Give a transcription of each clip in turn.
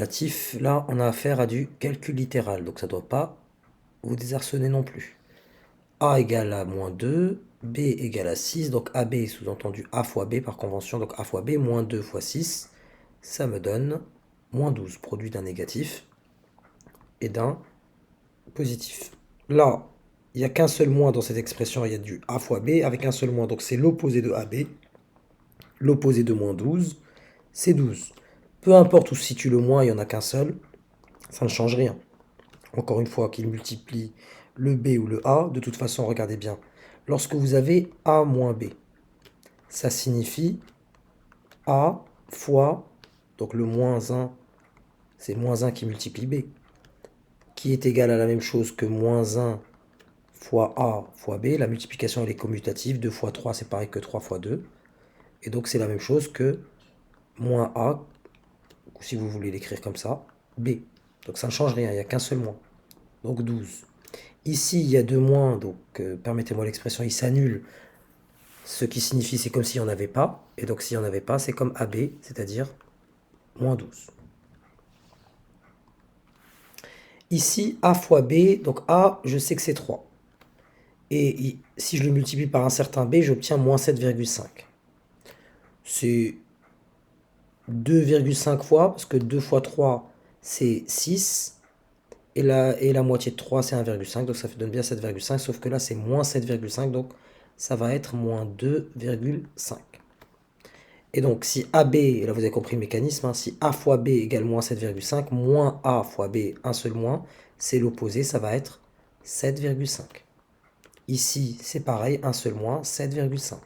Relatif, là, on a affaire à du calcul littéral, donc ça ne doit pas vous désarçonner non plus. A égale à moins 2, B égale à 6, donc AB sous-entendu A fois B par convention, donc A fois B, moins 2 fois 6, ça me donne moins 12, produit d'un négatif et d'un positif. Là, il n'y a qu'un seul moins dans cette expression, il y a du A fois B avec un seul moins, donc c'est l'opposé de AB, l'opposé de moins 12, c'est 12. Peu importe où se situe le moins, il n'y en a qu'un seul, ça ne change rien. Encore une fois, qu'il multiplie le B ou le A, de toute façon, regardez bien. Lorsque vous avez A moins B, ça signifie A fois, donc le moins 1, c'est moins 1 qui multiplie B, qui est égal à la même chose que moins 1 fois A fois B. La multiplication, elle est commutative. 2 fois 3, c'est pareil que 3 fois 2. Et donc, c'est la même chose que moins A, si vous voulez l'écrire comme ça, B. Donc, ça ne change rien, il n'y a qu'un seul moins. Donc, 12. Ici, il y a deux moins, donc permettez-moi l'expression, il s'annule. Ce qui signifie, c'est comme s'il n'y en avait pas. Et donc, s'il n'y en avait pas, c'est comme AB, c'est-à-dire moins 12. Ici, A fois B, donc A, je sais que c'est 3. Et si je le multiplie par un certain B, j'obtiens moins 7,5. C'est 2,5 fois, parce que 2 fois 3, c'est 6. Et la moitié de 3, c'est 1,5. Donc ça donne bien 7,5. Sauf que là, c'est moins 7,5. Donc ça va être moins 2,5. Et donc, si AB, et là vous avez compris le mécanisme, hein, si A fois B égale moins 7,5, moins A fois B, un seul moins, c'est l'opposé, ça va être 7,5. Ici, c'est pareil, un seul moins, 7,5.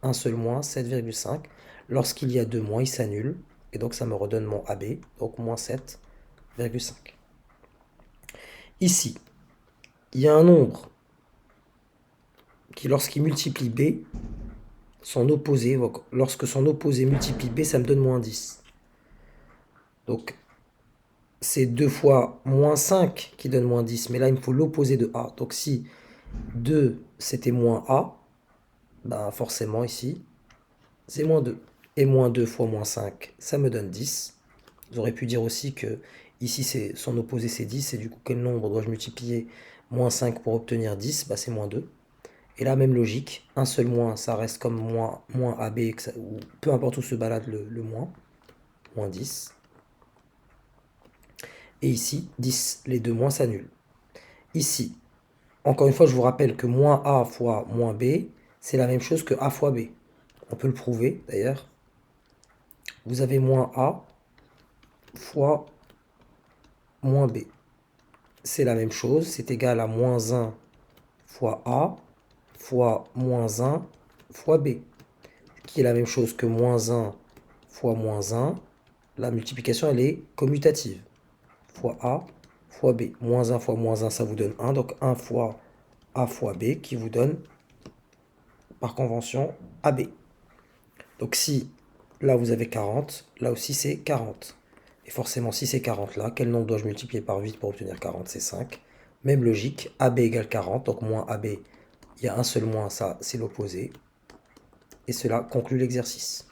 Un seul moins, 7,5. Lorsqu'il y a deux moins, ils s'annulent. Et donc, ça me redonne mon AB, donc moins 7,5. Ici, il y a un nombre qui, lorsqu'il multiplie B, son opposé, donc lorsque son opposé multiplie B, ça me donne moins 10. Donc, c'est 2 fois moins 5 qui donne moins 10. Mais là, il me faut l'opposé de A. Donc, si 2, c'était moins A, ben forcément, ici, c'est moins 2. Et moins 2 fois moins 5, ça me donne 10. Vous aurez pu dire aussi que ici, son opposé, c'est 10. Et du coup, quel nombre dois-je multiplier moins 5 pour obtenir 10? Ben, c'est moins 2. Et là, même logique. Un seul moins, ça reste comme moins AB, ou peu importe où se balade le moins. Moins 10. Et ici, 10. Les deux moins s'annulent. Ici, encore une fois, je vous rappelle que moins A fois moins B, c'est la même chose que A fois B. On peut le prouver d'ailleurs. Vous avez moins A fois moins B. C'est la même chose, c'est égal à moins 1 fois A fois moins 1 fois B, qui est la même chose que moins 1 fois moins 1. La multiplication, elle est commutative. Fois A fois B. Moins 1 fois moins 1, ça vous donne 1. Donc 1 fois A fois B qui vous donne, par convention, AB. Donc si là vous avez 40, là aussi c'est 40. Et forcément, si c'est 40 là, quel nombre dois-je multiplier par 8 pour obtenir 40? C'est 5. Même logique, AB égale 40, donc moins AB, il y a un seul moins, ça c'est l'opposé. Et cela conclut l'exercice.